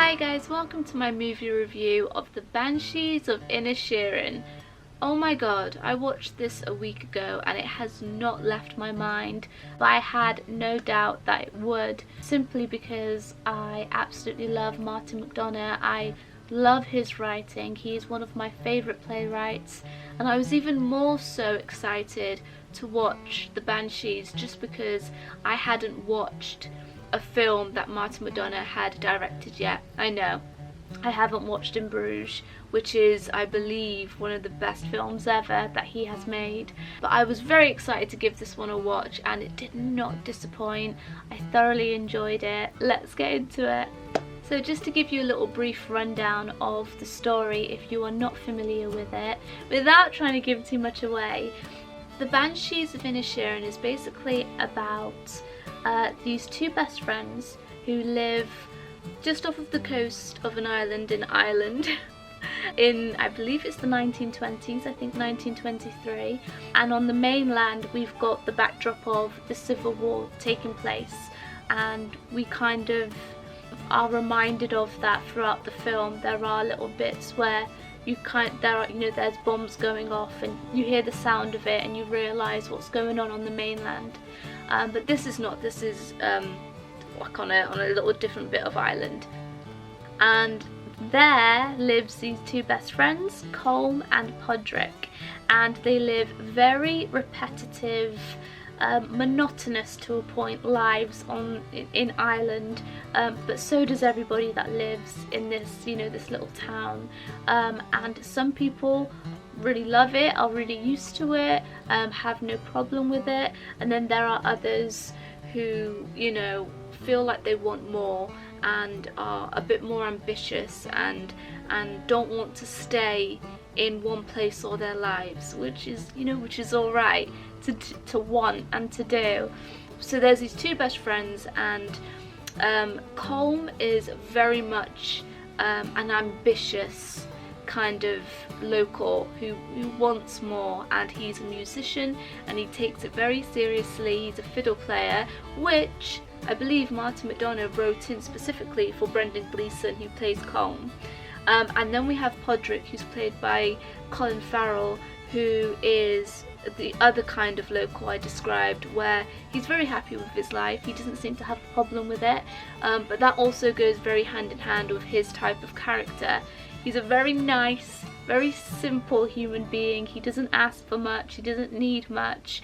Hi guys, welcome to my movie review of the Banshees of Inisherin. Oh my god, I watched this a week ago and it has not left my mind, but I had no doubt that it would, simply because I absolutely love Martin Mcdonagh. I love his writing, he is one of my favourite playwrights, and I was even more so excited to watch the Banshees just because I hadn't watched a film that Martin Mcdonagh had directed yet. I know, I haven't watched In Bruges, which is, I believe, one of the best films ever that he has made. But I was very excited to give this one a watch and it did not disappoint. I thoroughly enjoyed it. Let's get into it. So just to give you a little brief rundown of the story if you are not familiar with it, without trying to give too much away, the Banshees of Inisherin is basically about these two best friends who live just off of the coast of an island in Ireland in, I believe it's the 1920s, I think 1923, and on the mainland we've got the backdrop of the Civil War taking place, and we kind of are reminded of that throughout the film. There are little bits where there's bombs going off and you hear the sound of it and you realise what's going on the mainland. But this is not, this is like on a little different bit of island. And there lives these two best friends, Colm and Podrick, and they live very repetitive, monotonous to a point lives in Ireland, but so does everybody that lives in this, this little town. And some people really love it, are really used to it, have no problem with it, and then there are others who, feel like they want more and are a bit more ambitious and don't want to stay in one place all their lives, which is all right to want and to do. So there's these two best friends, and Colm is very much an ambitious kind of local who wants more, and he's a musician and he takes it very seriously. He's a fiddle player, which I believe Martin Mcdonagh wrote in specifically for Brendan Gleeson, who plays Colm. And then we have Podrick, who's played by Colin Farrell, who is the other kind of local I described, where he's very happy with his life, he doesn't seem to have a problem with it, but that also goes very hand in hand with his type of character. He's a very nice, very simple human being. He doesn't ask for much, he doesn't need much.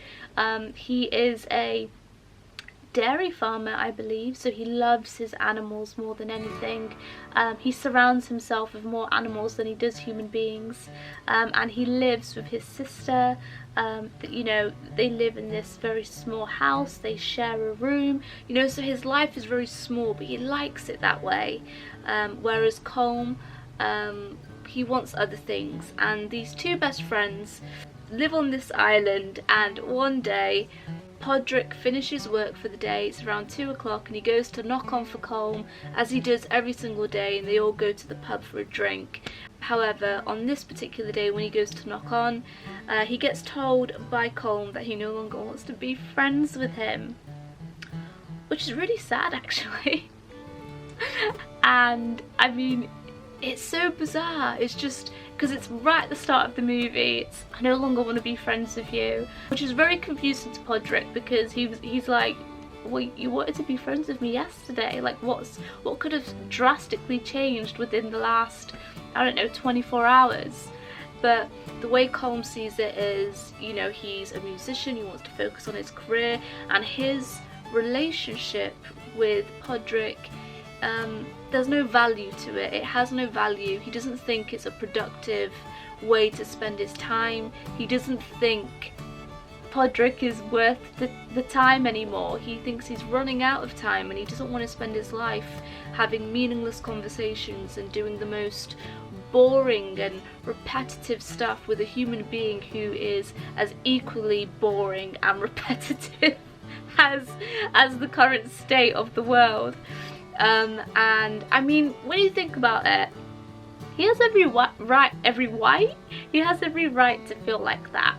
He is a dairy farmer, I believe, so he loves his animals more than anything. He surrounds himself with more animals than he does human beings, and he lives with his sister. They live in this very small house, they share a room, so his life is very small, but he likes it that way. Whereas Colm, he wants other things, and these two best friends live on this island, and one day Podrick finishes work for the day. It's around 2 o'clock and he goes to knock on for Colm, as he does every single day, and they all go to the pub for a drink. However, on this particular day when he goes to knock on, he gets told by Colm that he no longer wants to be friends with him, which is really sad actually. And I mean, it's so bizarre. It's just because it's right at the start of the movie, it's I no longer want to be friends with you, which is very confusing to Podrick, because he's like, well, you wanted to be friends with me yesterday, like what could have drastically changed within the last, I don't know, 24 hours. But the way Colm sees it is, he's a musician, he wants to focus on his career, and his relationship with Podrick, there's no value to it. It has no value. He doesn't think it's a productive way to spend his time. He doesn't think Podrick is worth the time anymore. He thinks he's running out of time, and he doesn't want to spend his life having meaningless conversations and doing the most boring and repetitive stuff with a human being who is as equally boring and repetitive as the current state of the world. And I mean, when you think about it, he has every right to feel like that.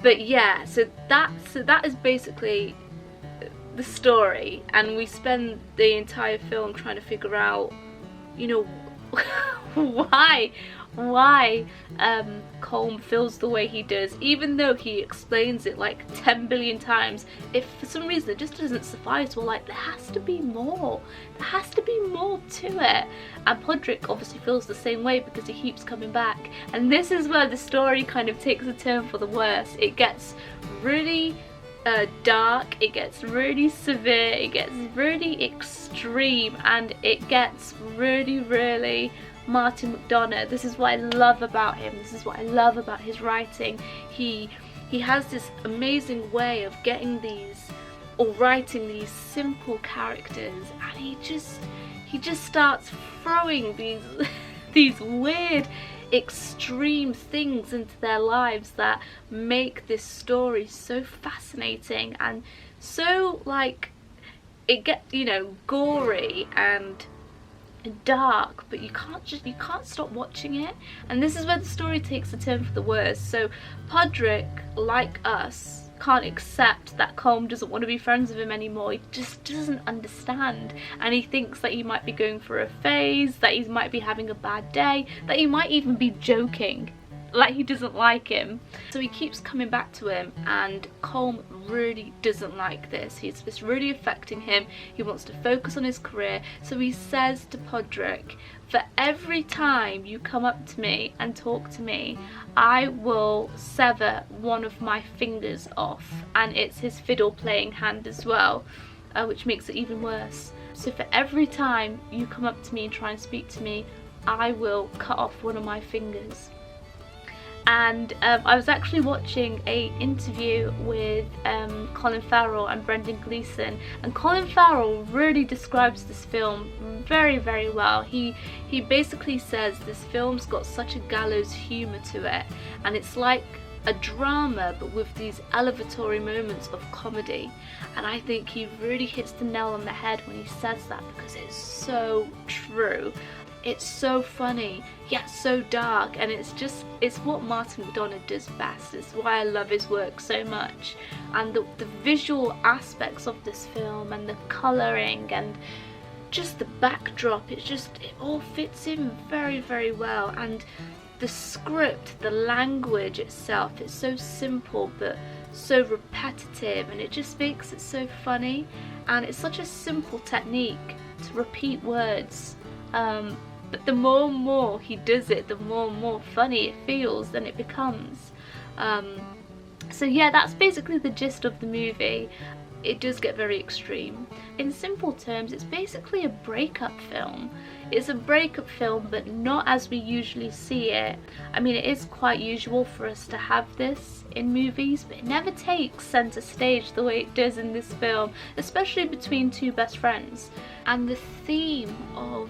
But yeah, so that is basically the story, and we spend the entire film trying to figure out, you know, why Colm feels the way he does, even though he explains it like 10 billion times. If for some reason it just doesn't suffice, we're like, there has to be more. There has to be more to it. And Podrick obviously feels the same way because he keeps coming back. And this is where the story kind of takes a turn for the worse. It gets really dark, it gets really severe, it gets really extreme, and it gets really Martin Mcdonagh. This is what I love about him. This is what I love about his writing. He has this amazing way of getting these, or writing these simple characters, and he just starts throwing these weird extreme things into their lives that make this story so fascinating and so, like, it gets, you know, gory and dark, but you can't stop watching it. And this is where the story takes a turn for the worse. So Podrick, like us, can't accept that Colm doesn't want to be friends with him anymore. He just doesn't understand, and he thinks that he might be going through a phase, that he might be having a bad day, that he might even be joking, like he doesn't like him. So he keeps coming back to him, and Colm really doesn't like this. It's really affecting him. He wants to focus on his career, so he says to Podrick, for every time you come up to me and talk to me, I will sever one of my fingers off. And it's his fiddle playing hand as well, which makes it even worse. So for every time you come up to me and try and speak to me, I will cut off one of my fingers. And I was actually watching a interview with Colin Farrell and Brendan Gleeson, and Colin Farrell really describes this film very well. He basically says this film's got such a gallows humour to it, and it's like a drama but with these elevatory moments of comedy. And I think he really hits the nail on the head when he says that, because it's so true. It's so funny, yet so dark, and it's what Martin Mcdonagh does best. It's why I love his work so much. And the visual aspects of this film, and the colouring, and just the backdrop, it all fits in very well. And the script, the language itself, it's so simple but so repetitive, and it just makes it so funny. And it's such a simple technique to repeat words, but the more and more he does it, the more and more funny it feels and it becomes. So yeah, that's basically the gist of the movie. It does get very extreme. In simple terms, it's basically a breakup film. It's a breakup film, but not as we usually see it. I mean, it is quite usual for us to have this in movies, but it never takes centre stage the way it does in this film, especially between two best friends. And the theme of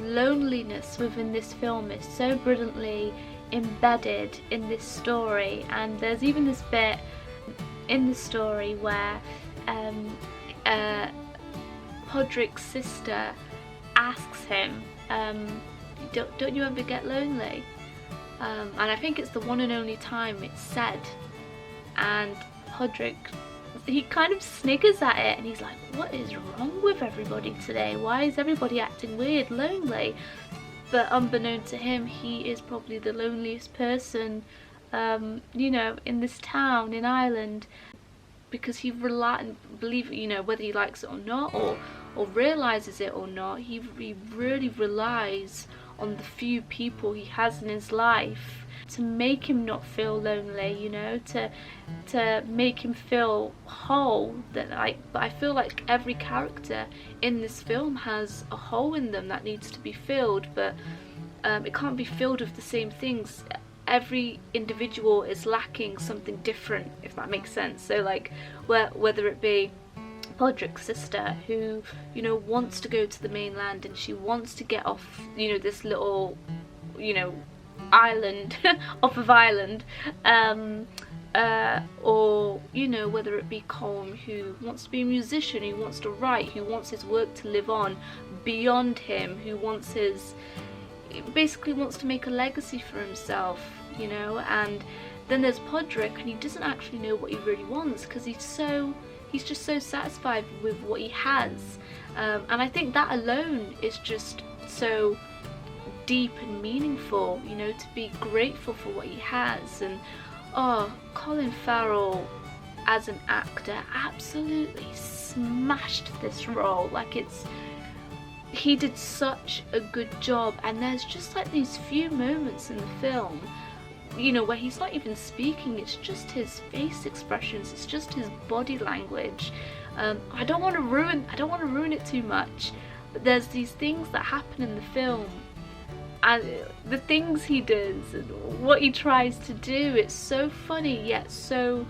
loneliness within this film is so brilliantly embedded in this story. And there's even this bit in the story where Podrick's sister asks him, don't you ever get lonely? And I think it's the one and only time it's said, and Podrick, he kind of sniggers at it, and he's like, what is wrong with everybody today? Why is everybody acting weird, lonely? But unbeknown to him, he is probably the loneliest person, you know, in this town in Ireland, because he believe, you know, whether he likes it or not, or realizes it or not, he really relies on the few people he has in his life to make him not feel lonely, you know, to make him feel whole. That, like, but I feel like every character in this film has a hole in them that needs to be filled, but it can't be filled with the same things. Every individual is lacking something different, if that makes sense. So like, whether it be Podrick's sister, who, you know, wants to go to the mainland and she wants to get off, you know, this little, you know, island off of Ireland, or, you know, whether it be Colm, who wants to be a musician, who wants to write, who wants his work to live on beyond him, who wants basically wants to make a legacy for himself, you know. And then there's Podrick, and he doesn't actually know what he really wants, because he's so he's just so satisfied with what he has, and I think that alone is just so deep and meaningful, you know, to be grateful for what he has. And oh, Colin Farrell as an actor absolutely smashed this role. Like, he did such a good job, and there's just like these few moments in the film, you know, where he's not even speaking, it's just his face expressions, it's just his body language. I don't want to ruin it too much, but there's these things that happen in the film, and the things he does and what he tries to do, it's so funny yet so,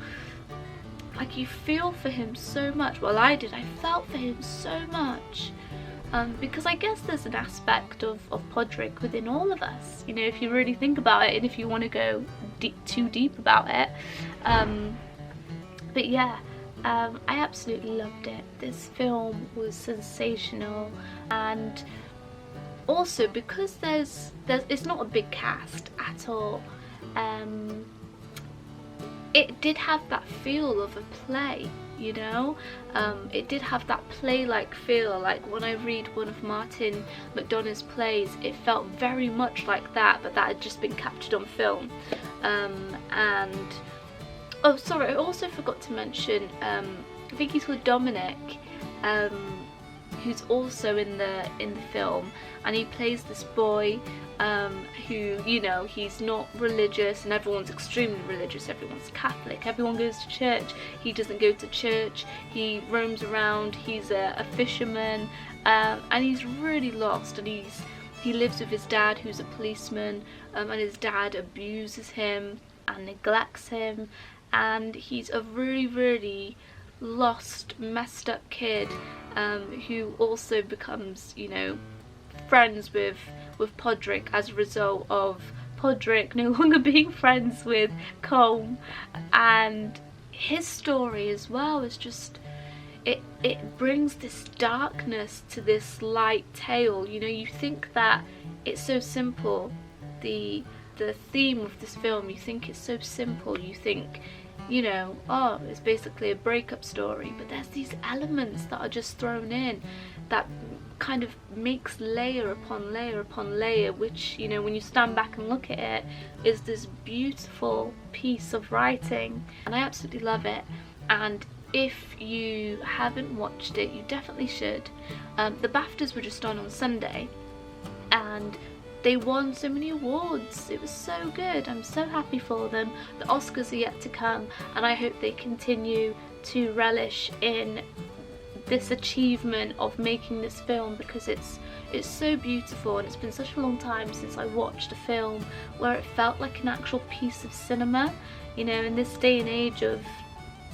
like, you feel for him so much. Well, I did. I felt for him so much. Because I guess there's an aspect of Podrick within all of us, you know, if you really think about it, and if you want to go too deep about it. But yeah, I absolutely loved it. This film was sensational, and also because there's it's not a big cast at all. It did have that feel of a play, you know. It did have that play-like feel. Like when I read one of Martin McDonagh's plays, it felt very much like that, but that had just been captured on film. And oh, sorry, I also forgot to mention, I think he's called Dominic, who's also in the film, and he plays this boy who, you know, he's not religious, and everyone's extremely religious, everyone's Catholic, everyone goes to church. He doesn't go to church, he roams around, he's a fisherman, and he's really lost, and he lives with his dad, who's a policeman, and his dad abuses him and neglects him, and he's a really, really lost, messed up kid, who also becomes, you know, friends with Podrick as a result of Podrick no longer being friends with Colm. And his story as well is just, it brings this darkness to this light tale. You know, you think that it's so simple, the theme of this film, you think it's so simple, you think, you know, oh, it's basically a breakup story, but there's these elements that are just thrown in that kind of makes layer upon layer upon layer, which, you know, when you stand back and look at it, is this beautiful piece of writing, and I absolutely love it. And if you haven't watched it, you definitely should. The BAFTAs were just on Sunday, and they won so many awards. It was so good. I'm so happy for them. The Oscars are yet to come, and I hope they continue to relish in this achievement of making this film, because it's so beautiful, and it's been such a long time since I watched a film where it felt like an actual piece of cinema. You know, in this day and age of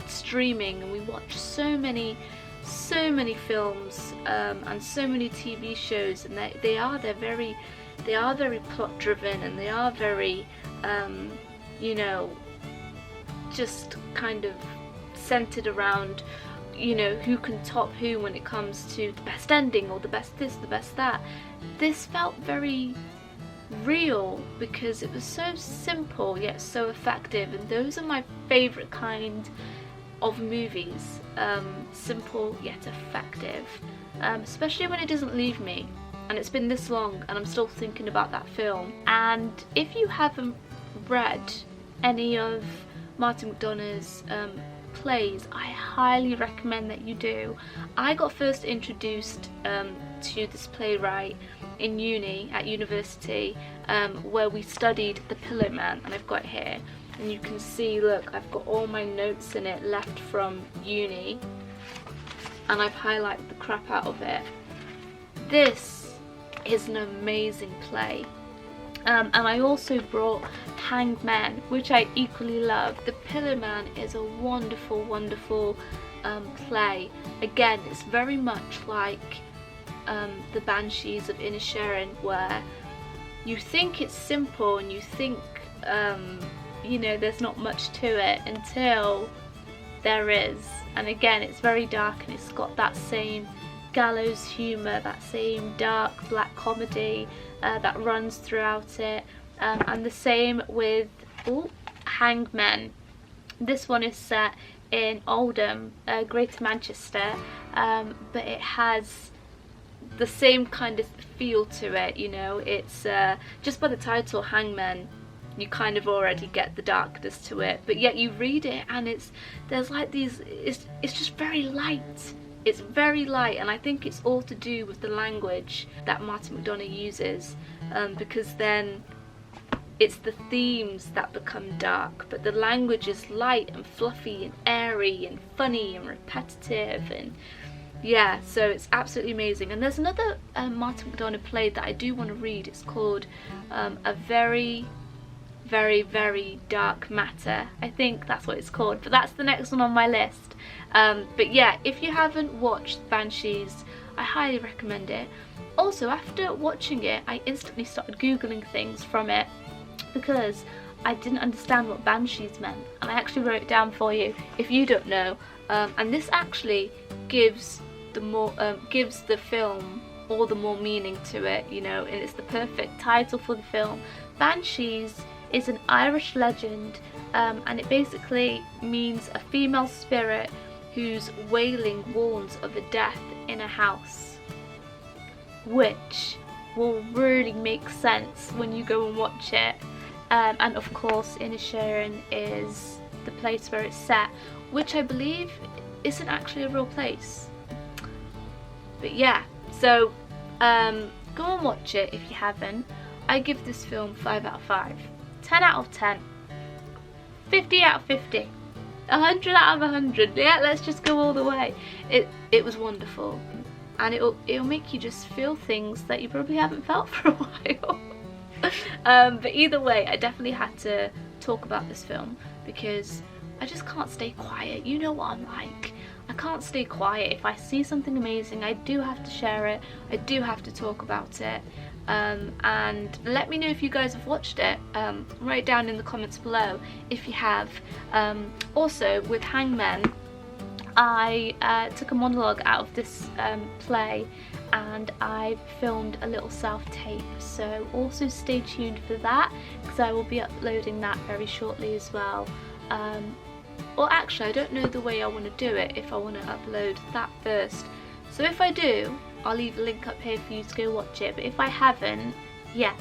streaming, and we watch so many films and so many TV shows, and they're very plot driven, and they are very you know, just kind of centered around, you know, who can top who when it comes to the best ending or the best this, the best that. This felt very real because it was so simple yet so effective, and those are my favourite kind of movies. Simple yet effective, especially when it doesn't leave me, and it's been this long and I'm still thinking about that film. And if you haven't read any of Martin McDonagh's plays, I highly recommend that you do. I got first introduced to this playwright in at university, where we studied The Pillow Man, and I've got it here, and you can see, look, I've got all my notes in it left from uni, and I've highlighted the crap out of it. This is an amazing play. And I also brought Hanged Men, which I equally love. The Pillow Man is a wonderful, wonderful play. Again, it's very much like the Banshees of Inisherin, where you think it's simple and you think, you know, there's not much to it until there is. And again, it's very dark, and it's got that same gallows humour, that same dark black comedy that runs throughout it, and the same with Hanged Men. This one is set in Oldham, Greater Manchester, but it has the same kind of feel to it, you know. It's just by the title, Hangmen, you kind of already get the darkness to it, but yet you read it and there's like these, it's just very light. It's very light, and I think it's all to do with the language that Martin Mcdonagh uses, because then it's the themes that become dark, but the language is light and fluffy and airy and funny and repetitive, and yeah, so it's absolutely amazing. And there's another Martin Mcdonagh play that I do want to read. It's called A Very, Very, Very Dark Matter. I think that's what it's called, but that's the next one on my list. But yeah, if you haven't watched Banshees, I highly recommend it. Also, after watching it, I instantly started googling things from it because I didn't understand what Banshees meant, and I actually wrote it down for you if you don't know. And this actually gives the film all the more meaning to it, you know, and it's the perfect title for the film. Banshees is an Irish legend, and it basically means a female spirit whose wailing warns of a death in a house, which will really make sense when you go and watch it. And of course, Inisherin is the place where it's set, which I believe isn't actually a real place. But yeah, so go and watch it if you haven't. I give this film 5 out of 5, 10 out of 10, 50 out of 50, 100 out of 100. Yeah, let's just go all the way. It was wonderful, and it'll make you just feel things that you probably haven't felt for a while. But either way, I definitely had to talk about this film because I just can't stay quiet. You know what I'm like. I can't stay quiet. If I see something amazing, I do have to share it. I do have to talk about it. And let me know if you guys have watched it. Write down in the comments below if you have. Also, with Hangmen, I took a monologue out of this play, and I filmed a little self-tape, so also stay tuned for that because I will be uploading that very shortly as well. Or actually, I don't know the way I want to do it, if I want to upload that first. So if I do, I'll leave a link up here for you to go watch it, but if I haven't yet,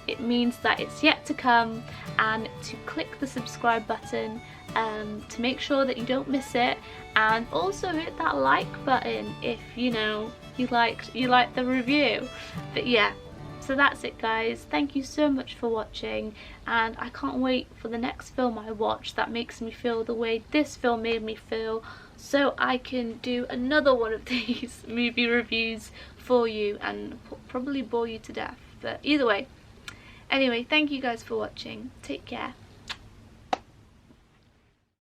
it means that it's yet to come, and to click the subscribe button to make sure that you don't miss it, and also hit that like button if you know you liked the review. But yeah, so that's it guys, thank you so much for watching, and I can't wait for the next film I watch that makes me feel the way this film made me feel, so I can do another one of these movie reviews for you and probably bore you to death. But either way, anyway, thank you guys for watching, take care.